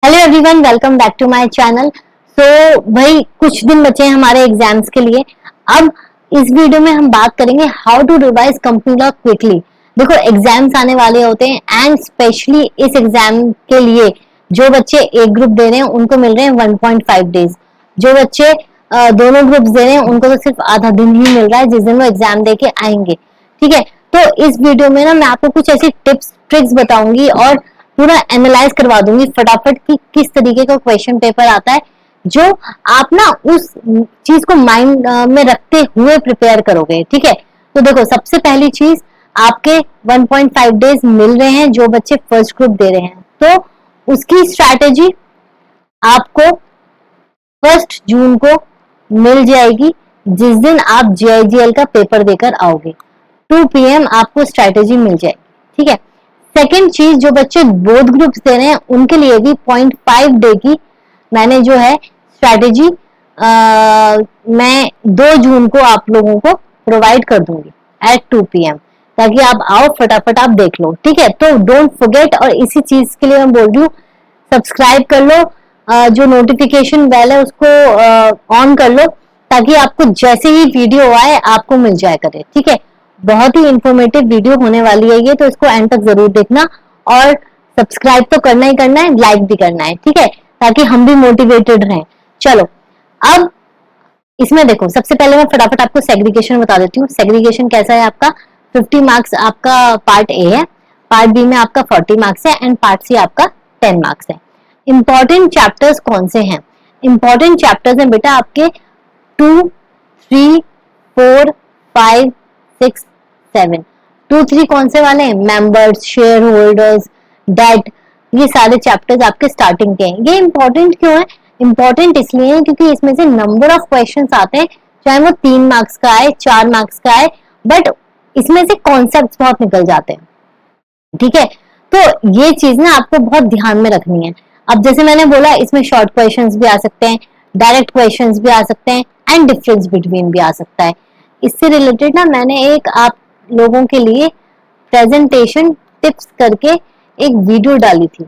Hello everyone, welcome back to my channel. भाई कुछ दिन बचे हैं हमारे एग्जाम्स के लिए। अब इस वीडियो में हम बात करेंगे how to revise company law quickly. देखो एग्जाम्स आने वाले होते हैं एंड स्पेशली इस एग्जाम के लिए जो बच्चे एक ग्रुप दे रहे हैं उनको मिल रहे हैं 1.5 डेज। जो बच्चे दोनों ग्रुप्स दे रहे हैं उनको तो सिर्फ आधा दिन ही मिल रहा है जिस दिन वो एग्जाम दे के आएंगे। ठीक है, तो इस वीडियो में ना मैं आपको कुछ ऐसी टिप्स ट्रिक्स बताऊंगी और पूरा एनालाइज करवा दूंगी फटाफट कि किस तरीके का क्वेश्चन पेपर आता है जो आप ना उस चीज को माइंड में रखते हुए प्रिपेयर करोगे। ठीक है, तो देखो सबसे पहली चीज, आपके 1.5 डेज मिल रहे हैं जो बच्चे फर्स्ट ग्रुप दे रहे हैं, तो उसकी स्ट्रैटेजी आपको 1 जून को मिल जाएगी जिस दिन आप JIGL का पेपर देकर आओगे। 2 PM आपको स्ट्रैटेजी मिल जाएगी। ठीक है, सेकेंड चीज, जो बच्चे बोथ ग्रुप्स दे रहे हैं उनके लिए भी 0.5 डे की मैंने जो है स्ट्रैटेजी मैं 2 जून को आप लोगों को प्रोवाइड कर दूंगी एट 2 PM, ताकि आप आओ फटाफट आप देख लो। ठीक है, तो डोंट फॉरगेट, और इसी चीज के लिए मैं बोल रही हूँ सब्सक्राइब कर लो, जो नोटिफिकेशन बेल है उसको ऑन कर लो ताकि आपको जैसे ही वीडियो आए आपको मिल जाया करे। ठीक है, बहुत ही इंफॉर्मेटिव वीडियो होने वाली है ये, तो इसको एंड तक जरूर देखना और सब्सक्राइब तो करना ही करना है, लाइक भी करना है। ठीक है, ताकि हम भी मोटिवेटेड रहें। चलो अब इसमें देखो, सबसे पहले मैं फटाफट आपको सेग्रीगेशन बता देती हूँ। सेग्रीगेशन कैसा है आपका, 50 मार्क्स आपका पार्ट ए है, पार्ट बी में आपका 40 मार्क्स है एंड पार्ट सी आपका 10 मार्क्स है। इंपॉर्टेंट चैप्टर्स कौन से हैं? इंपॉर्टेंट चैप्टर्स हैं बेटा आपके 2, 3, 4, 5, 6, 7। 2, 3 कौन से वाले हैं? मेंबर्स, शेयर होल्डर्स, डेट, ये सारे चैप्टर्स आपके स्टार्टिंग के हैं। ये इंपॉर्टेंट क्यों है? इंपॉर्टेंट इसलिए है क्योंकि इसमें से नंबर ऑफ क्वेश्चंस आते हैं, चाहे वो 3 मार्क्स का आए, 4 मार्क्स का आए, बट इसमें से कॉन्सेप्ट्स बहुत निकल जाते हैं। ठीक है, तो ये चीज ना आपको बहुत ध्यान में रखनी है। अब जैसे मैंने बोला, इसमें शॉर्ट क्वेश्चंस भी आ सकते हैं, डायरेक्ट क्वेश्चंस भी आ सकते हैं एंड डिफरेंस बिटवीन भी आ सकता है। इससे रिलेटेड ना मैंने एक आप लोगों के लिए प्रेजेंटेशन टिप्स करके एक वीडियो डाली थी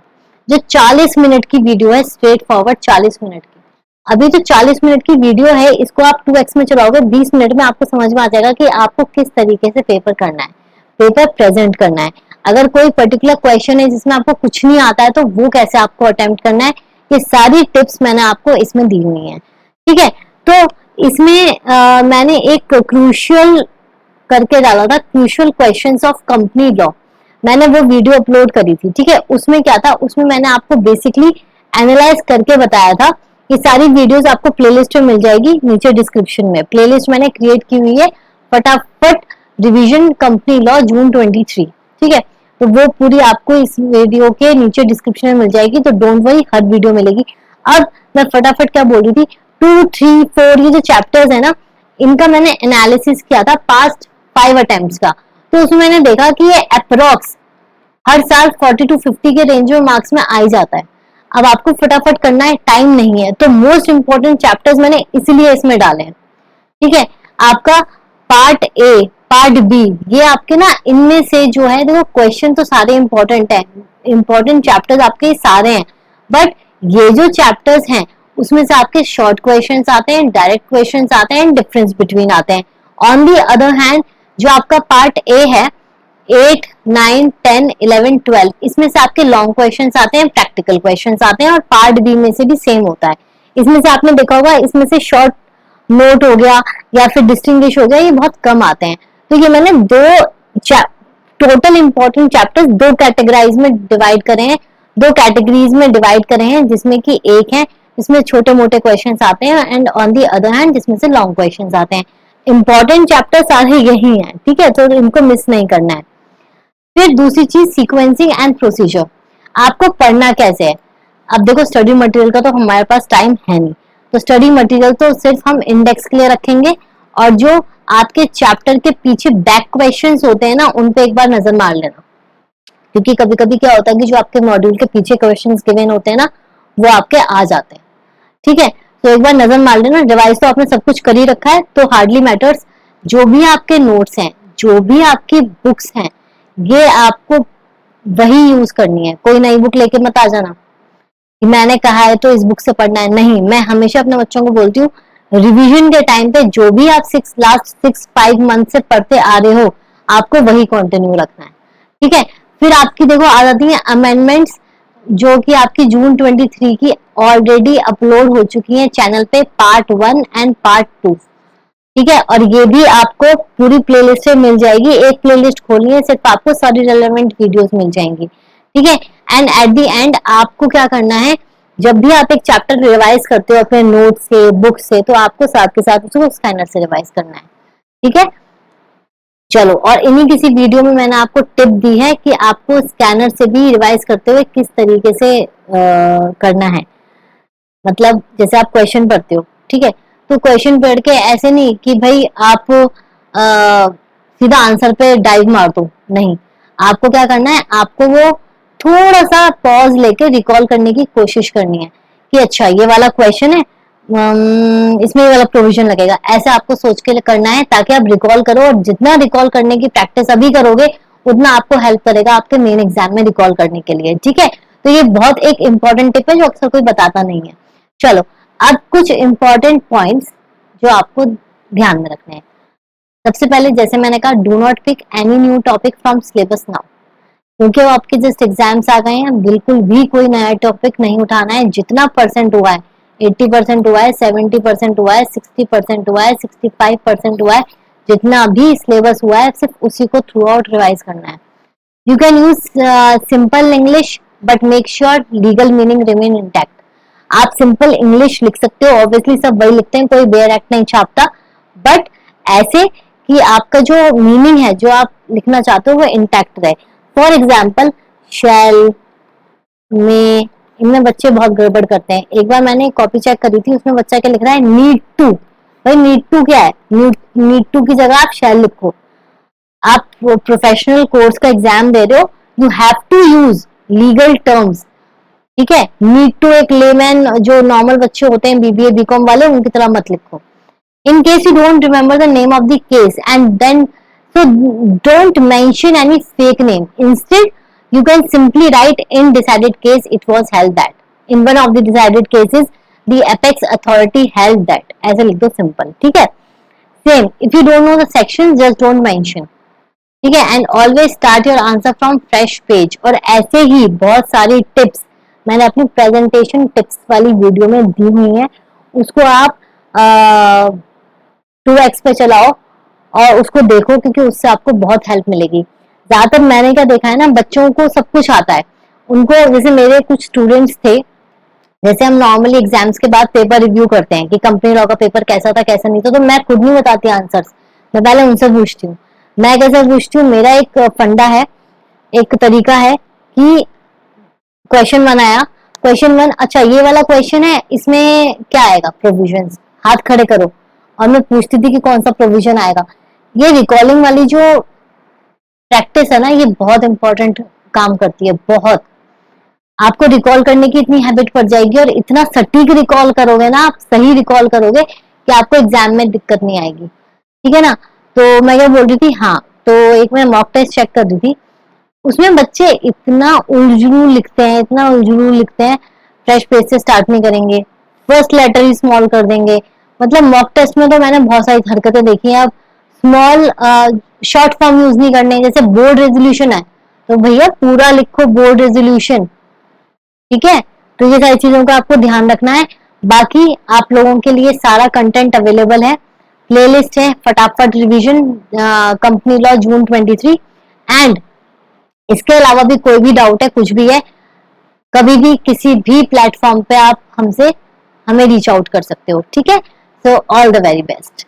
जो 40 मिनट की वीडियो है, स्ट्रेट फॉरवर्ड 40 मिनट की। अभी जो 40 मिनट की वीडियो है इसको आप 2x में चलाओगे, 20 मिनट में आपको समझ में आ जाएगा कि आपको किस तरीके से पेपर करना है, पेपर प्रेजेंट करना है। अगर कोई पर्टिकुलर क्वेश्चन है जिसमें आपको कुछ नहीं आता है तो वो कैसे आपको अटेम्प्ट करना है, ये सारी टिप्स मैंने आपको इसमें दी हुई है। ठीक है, तो इसमें मैंने एक क्रूशियल करके डाला था, crucial questions of company law. मैंने वो वीडियो अपलोड करी थी। ठीक है, उसमें क्या था, उसमें मैंने आपको बेसिकली एनालाइज करके बताया था। ये सारी वीडियोस आपको प्लेलिस्ट में मिल जाएगी नीचे डिस्क्रिप्शन में। प्लेलिस्ट मैंने क्रिएट की हुई है, फटाफट रिवीजन कंपनी लॉ जून 23। ठीक है, तो वो पूरी आपको इस वीडियो के नीचे डिस्क्रिप्शन में मिल जाएगी, तो डोंट वरी, हर वीडियो मिलेगी। अब मैं फटाफट क्या बोल रही थी, 2, 3, 4 ये जो चैप्टर्स है ना, इनका मैंने एनालिसिस किया था पास्ट 5 अटेम्प्ट्स का। तो उसमें मैंने देखा कि ये अप्रोक्स हर साल 40 to 50 के रेंज में मार्क्स में आ ही जाता है। अब आपको फटाफट करना है, टाइम नहीं है, तो मोस्ट इंपोर्टेंट चैप्टर्स मैंने इसीलिए इसमें डाले हैं। ठीक है, आपका पार्ट ए, पार्ट बी, ये आपके ना इनमें से जो है, देखो क्वेश्चन तो सारे इंपॉर्टेंट है, इंपॉर्टेंट चैप्टर्स आपके सारे हैं, बट ये जो चैप्टर्स हैं उसमें से आपके शॉर्ट क्वेश्चंस आते हैं, डायरेक्ट क्वेश्चंस आते हैं, डिफरेंस बिटवीन आते हैं। ऑन दी अदर हैंड जो आपका पार्ट ए है, 8, 9, 10, 11, 12, इसमें से आपके लॉन्ग क्वेश्चंस आते हैं, प्रैक्टिकल क्वेश्चंस आते हैं, और पार्ट बी में से भी सेम होता है। इसमें से आपने देखा होगा, इसमें से शॉर्ट नोट हो गया या फिर डिस्टिंग्विश हो गया, ये बहुत कम आते हैं। तो ये मैंने टोटल इंपॉर्टेंट चैप्टर्स 2 कैटेगराइज में डिवाइड करे हैं, 2 कैटेगरीज में डिवाइड करे हैं, जिसमें कि एक है जिसमें छोटे मोटे क्वेश्चंस आते हैं and on the other hand जिसमें से लॉन्ग क्वेश्चंस आते हैं। इंपॉर्टेंट चैप्टर सारे यही हैं। ठीक है, तो इनको मिस नहीं करना है। फिर दूसरी चीज, सीक्वेंसिंग एंड प्रोसीजर। आपको पढ़ना कैसे है? अब देखो स्टडी मटेरियल का तो हमारे पास टाइम है नहीं, तो स्टडी मटेरियल तो सिर्फ हम इंडेक्स के लिए रखेंगे, और जो आपके चैप्टर के पीछे बैक क्वेश्चंस होते हैं ना, उन पे एक बार नजर मार लेना, क्योंकि कभी कभी क्या होता है कि जो आपके मॉड्यूल के पीछे क्वेश्चंस गिवन होते हैं ना, वो आपके आ जाते हैं। ठीक है, तो एक बार नजर मार लेना। रिवाइज तो आपने सब कुछ कर ही रखा है, तो हार्डली मैटर्स। जो भी आपके नोट्स हैं, जो भी आपकी बुक्स हैं, ये आपको वही यूज करनी है, कोई नई बुक लेके मत आ जाना। कि मैंने कहा है तो इस बुक से पढ़ना है, नहीं। मैं हमेशा अपने बच्चों को बोलती हूँ रिवीजन के टाइम पे जो भी आप लास्ट 6-5 मंथ से पढ़ते आ रहे हो आपको वही कंटिन्यू रखना है, ठीक है। फिर आपकी देखो आ जाती है अमेंडमेंट्स, जो कि आपकी जून 23 की ऑलरेडी अपलोड हो चुकी है चैनल पे, पार्ट 1 एंड पार्ट 2, ठीक है। और ये भी आपको पूरी प्लेलिस्ट में मिल जाएगी, एक प्लेलिस्ट खोलनी है सिर्फ आपको, सारी रेलेवेंट वीडियोस मिल जाएंगी, ठीक है। एंड एट द एंड आपको क्या करना है, जब भी आप एक चैप्टर रिवाइज करते हो अपने नोट से, बुक से, तो आपको साथ के साथ उसको स्कैनर से रिवाइज करना है, ठीक है। चलो, और इन्हीं किसी वीडियो में मैंने आपको टिप दी है कि आपको स्कैनर से भी रिवाइज करते हुए किस तरीके से करना है। मतलब जैसे आप क्वेश्चन पढ़ते हो, ठीक है, तो क्वेश्चन पढ़ के ऐसे नहीं कि भाई आप सीधा आंसर पे डाइव मार दो, नहीं। आपको क्या करना है, आपको वो थोड़ा सा पॉज लेके रिकॉल करने की कोशिश करनी है कि अच्छा ये वाला क्वेश्चन है, इसमें ये वाला प्रोविजन लगेगा, ऐसे आपको सोच के करना है ताकि आप रिकॉल करो। और जितना रिकॉल करने की प्रैक्टिस अभी करोगे उतना आपको हेल्प करेगा आपके मेन एग्जाम में रिकॉल करने के लिए, ठीक है। तो ये बहुत एक इंपॉर्टेंट टिप है जो अक्सर कोई बताता नहीं है। चलो, अब कुछ इंपॉर्टेंट पॉइंट्स जो आपको ध्यान में रखने हैं। सबसे पहले जैसे मैंने कहा, do not pick any new topic from syllabus now, क्योंकि वो आपके जस्ट एग्जाम्स आ गए हैं, बिल्कुल भी कोई नया टॉपिक नहीं उठाना है। जितना परसेंट हुआ है, 80% हुआ है, 70% हुआ है, 60% हुआ है, 65% हुआ है, जितना भी सिलेबस हुआ है सिर्फ उसी को थ्रू आउट रिवाइज करना है। You can use simple English but make sure legal meaning remain intact. आप सिंपल इंग्लिश लिख सकते हो, ऑब्वियसली सब वही लिखते हैं, कोई बेयर एक्ट नहीं छापता, बट ऐसे कि आपका जो मीनिंग है, जो आप लिखना चाहते हो, वो इंटैक्ट रहे। फॉर एग्जाम्पल, शैल, में, इनमें बच्चे बहुत गड़बड़ करते हैं। एक बार मैंने कॉपी चेक करी थी, उसमें बच्चा क्या लिख रहा है, नीड टू। भाई नीड टू क्या है, नीड टू की जगह आप शैल लिखो। आप प्रोफेशनल कोर्स का एग्जाम दे रहे हो, you have to use legal terms, ठीक है। नीड टू एक लेमैन जो नॉर्मल बच्चे होते हैं, बीबीए बीकॉम वाले, उनकी तरह मत लिखो। In case you don't remember the name of the case, and then so don't mention any fake name. Instead, you can simply write in decided case it was held that. In one of the decided cases, the apex authority held that. ऐसे लिख दो simple, ठीक है। Same, if you don't know the section, just don't mention. ठीक है। And always start your answer from fresh page. और ऐसे ही बहुत सारी टिप्स मैंने अपनी प्रेजेंटेशन टिप्स वाली वीडियो में दी हुई है, उसको आप 2x पे चलाओ और उसको देखो, क्योंकि उससे आपको बहुत हेल्प मिलेगी। ज्यादातर मैंने क्या देखा है ना, बच्चों को सब कुछ आता है, उनको, जैसे मेरे कुछ स्टूडेंट्स थे, जैसे हम नॉर्मली एग्जाम्स के बाद पेपर रिव्यू करते हैं कि कंपनी लॉ का पेपर कैसा था कैसा नहीं था, तो मैं खुद नहीं बताती आंसर्स, मैं पहले उनसे पूछती हूँ। मैं कैसे पूछती हूँ, मेरा एक फंडा है, एक तरीका है कि क्वेश्चन 1 आया, क्वेश्चन 1, अच्छा ये वाला क्वेश्चन है, इसमें क्या आएगा, प्रोविजंस, हाथ खड़े करो, और मैं पूछती थी कि कौन सा प्रोविजन आएगा। ये रिकॉलिंग वाली जो प्रैक्टिस है ना, ये बहुत इंपॉर्टेंट काम करती है, बहुत। आपको रिकॉल करने की इतनी हैबिट पड़ जाएगी और इतना सटीक रिकॉल करोगे ना, आप सही रिकॉल करोगे कि आपको एग्जाम में दिक्कत नहीं आएगी, ठीक है ना। तो मैं क्या बोल रही थी, हाँ, तो एक मैं मॉक टेस्ट चेक कर रही थी, उसमें बच्चे इतना उलझुलू लिखते हैं, इतना उलझुलू लिखते हैं, फ्रेश पेज से स्टार्ट नहीं करेंगे, फर्स्ट लेटर ही स्मॉल कर देंगे। मतलब मॉक टेस्ट में तो मैंने बहुत सारी हरकतें देखी हैं। अब स्मॉल शॉर्ट फॉर्म यूज नहीं करने, जैसे बोर्ड रेजोल्यूशन है तो भैया पूरा लिखो बोर्ड रेजोल्यूशन, ठीक है। तो ये सारी चीजों का आपको ध्यान रखना है। बाकी आप लोगों के लिए सारा कंटेंट अवेलेबल है, प्लेलिस्ट है फटाफट revision company law June 23। And इसके अलावा भी कोई भी डाउट है, कुछ भी है, कभी भी किसी भी प्लेटफॉर्म पे आप हमें रीच आउट कर सकते हो, ठीक है। So all the very best.